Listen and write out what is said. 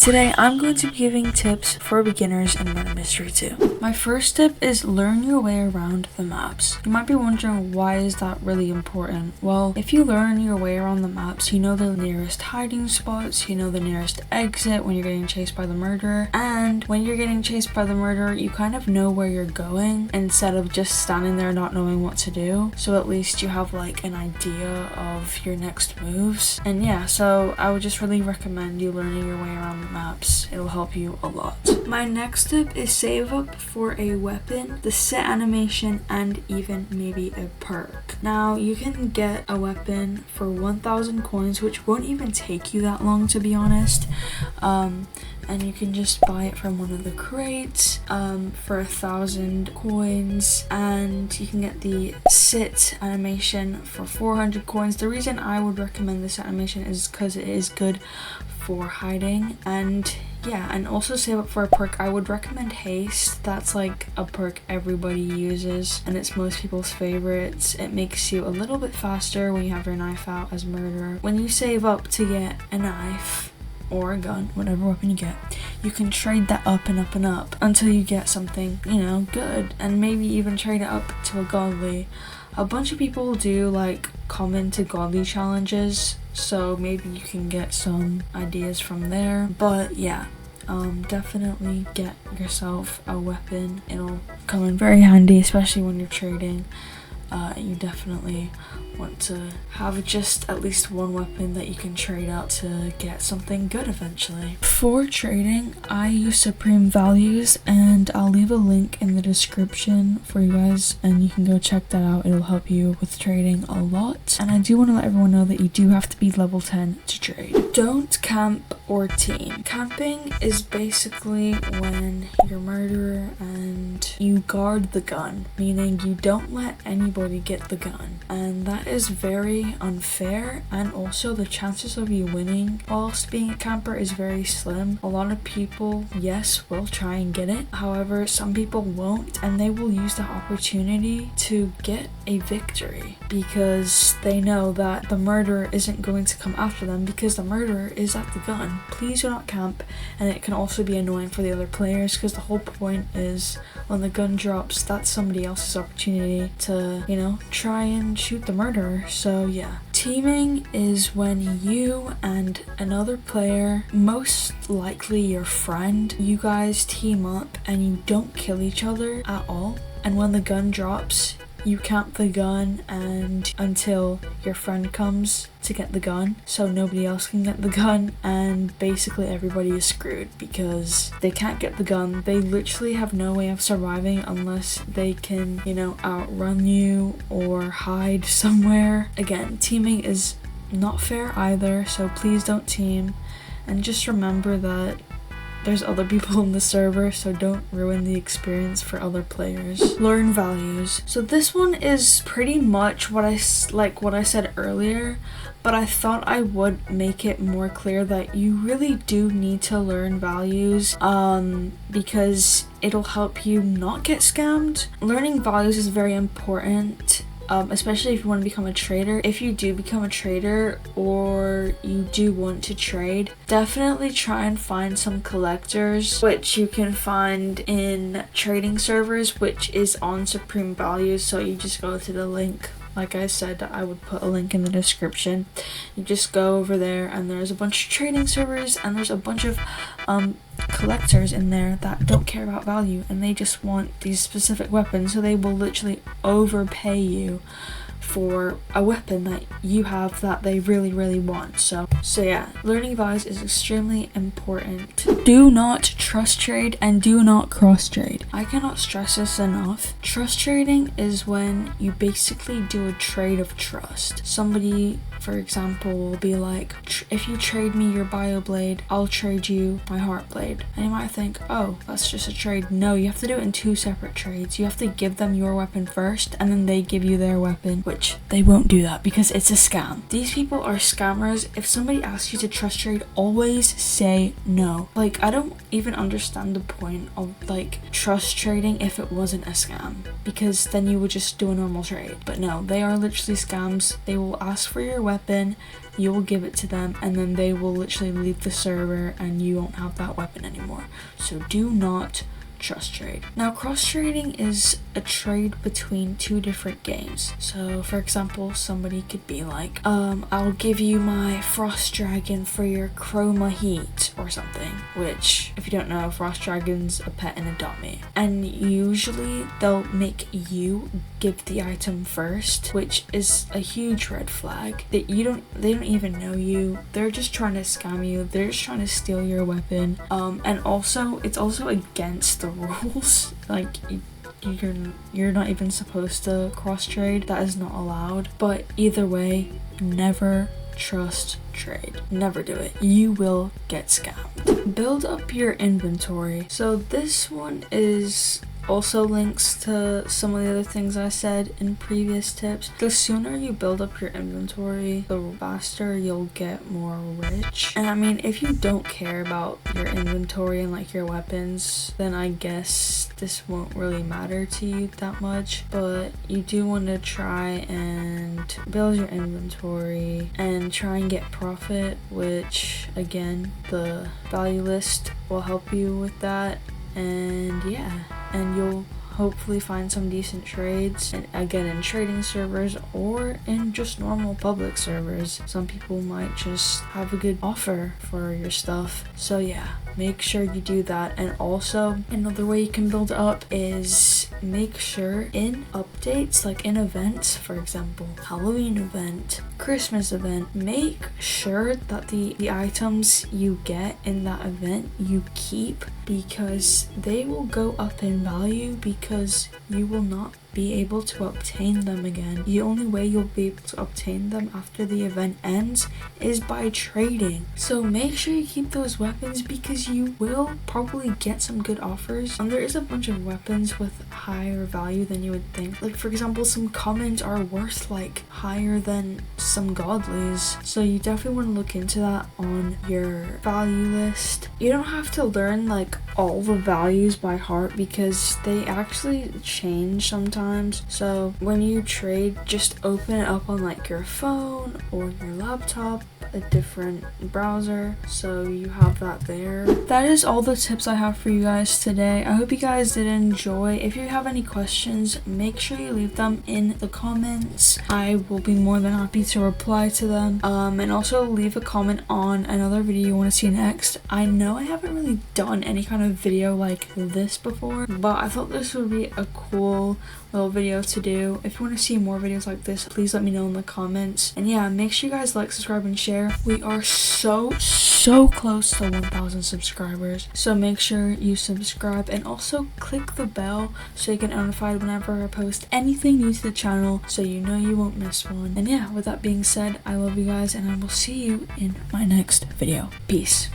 Today, I'm going to be giving tips for beginners in Murder Mystery 2. My first tip is learn your way around the maps. You might be wondering, why is that really important? Well, if you learn your way around the maps, you know the nearest hiding spots, you know the nearest exit when you're getting chased by the murderer, and when you're getting chased by the murderer, you kind of know where you're going instead of just standing there not knowing what to do. So at least you have like an idea of your next moves. And yeah, so I would just really recommend you learning your way around the maps. It'll help you a lot. My next tip is save up for a weapon, the set animation, and even maybe a perk. Now you can get a weapon for 1,000 coins, which won't even take you that long, to be honest. And you can just buy it from one of the crates for 1,000 coins, and you can get the sit animation for 400 coins. The reason I would recommend this animation is because it is good for hiding, and yeah, and also save up for a perk. I would recommend haste. That's like a perk everybody uses and it's most people's favorites. It makes you a little bit faster when you have your knife out as a murderer. When you save up to get a knife or a gun, whatever weapon you get, you can trade that up and up and up until you get something, you know, good, and maybe even trade it up to a godly. A bunch of people do like common to godly challenges, so maybe you can get some ideas from there. But yeah, definitely get yourself a weapon. It'll come in very handy, especially when you're trading. You definitely want to have just at least one weapon that you can trade out to get something good eventually. For trading, I use Supreme Values, and I'll leave a link in the description for you guys, and you can go check that out. It'll help you with trading a lot. And I do want to let everyone know that you do have to be level 10 to trade. Don't camp or team. Camping is basically when you're a murderer and you guard the gun, meaning you don't let anybody get the gun, and that is very unfair, and also the chances of you winning whilst being a camper is very slim. A lot of people, yes, will try and get it, however some people won't, and they will use the opportunity to get a victory because they know that the murderer isn't going to come after them because the murderer is at the gun. Please do not camp, and it can also be annoying for the other players because the whole point is when the gun drops, that's somebody else's opportunity to, you know, try and shoot the murderer. So yeah, teaming is when you and another player, most likely your friend, you guys team up and you don't kill each other at all, and when the gun drops, you camp the gun and until your friend comes to get the gun, so nobody else can get the gun, and basically everybody is screwed because they can't get the gun. They literally have no way of surviving unless they can, you know, outrun you or hide somewhere. Again, teaming is not fair either, so please don't team, and just remember that there's other people in the server, so don't ruin the experience for other players. Learn values. So this one is pretty much what I said earlier, but I thought I would make it more clear that you really do need to learn values because it'll help you not get scammed. Learning values is very important. Especially if you want to become a trader. If you do become a trader or you do want to trade, definitely try and find some collectors, which you can find in trading servers, which is on Supreme Values. So you just go to the link. Like I said, I would put a link in the description. You just go over there and there's a bunch of trading servers and there's a bunch of collectors in there that don't care about value and they just want these specific weapons, so they will literally overpay you for a weapon that you have that they really want. So yeah, learning values is extremely important. Do not trust trade and do not cross trade. I cannot stress this enough. Trust trading is when you basically do a trade of trust. Somebody, for example, will be like, if you trade me your bio blade, I'll trade you my heart blade. And you might think, oh, that's just a trade. No, you have to do it in two separate trades. You have to give them your weapon first and then they give you their weapon, which they won't do that because it's a scam. These people are scammers. If somebody asks you to trust trade, always say no. Like, I don't even understand the point of like trust trading if it wasn't a scam, because then you would just do a normal trade. But no, they are literally scams. They will ask for your weapon, you will give it to them, and then they will literally leave the server and you won't have that weapon anymore. So do not trust trade. Now, cross trading is a trade between two different games. So for example, somebody could be like, I'll give you my frost dragon for your chroma heat or something, which if you don't know, frost dragon's a pet in Adopt Me, and usually they'll make you give the item first, which is a huge red flag. That they don't even know you, they're just trying to scam you, they're just trying to steal your weapon. And also it's also against the rules. Like you're not even supposed to cross trade, that is not allowed. But either way, never trust trade, never do it, you will get scammed. Build up your inventory. So this one is also links to some of the other things I said in previous tips. The sooner you build up your inventory, the faster you'll get more rich. And I mean, if you don't care about your inventory and like your weapons, then I guess this won't really matter to you that much. But you do want to try and build your inventory and try and get profit, which again, the value list will help you with that. And yeah, and you'll hopefully find some decent trades, and again, in trading servers or in just normal public servers, some people might just have a good offer for your stuff. So yeah, make sure you do that. And also another way you can build up is make sure in updates, like in events, for example Halloween event, Christmas event, make sure that the items you get in that event you keep, because they will go up in value because you will not be able to obtain them again. The only way you'll be able to obtain them after the event ends is by trading. So make sure you keep those weapons because you will probably get some good offers. And there is a bunch of weapons with higher value than you would think. Like for example, some commons are worth like higher than some godlies. So you definitely want to look into that on your value list. You don't have to learn like all the values by heart because they actually change sometimes. So when you trade, just open it up on like your phone or your laptop, a different browser, so you have that there. That is all the tips I have for you guys today. I hope you guys did enjoy. If you have any questions, make sure you leave them in the comments. I will be more than happy to reply to them. And also leave a comment on another video you want to see next. I know I haven't really done any kind of video like this before, but I thought this would be a cool little video to do. If you want to see more videos like this, please let me know in the comments. And yeah, make sure you guys like, subscribe, and share. We are so close to 1,000 subscribers, so make sure you subscribe and also click the bell so you get notified whenever I post anything new to the channel, so you know you won't miss one. And yeah, with that being said, I love you guys and I will see you in my next video. Peace.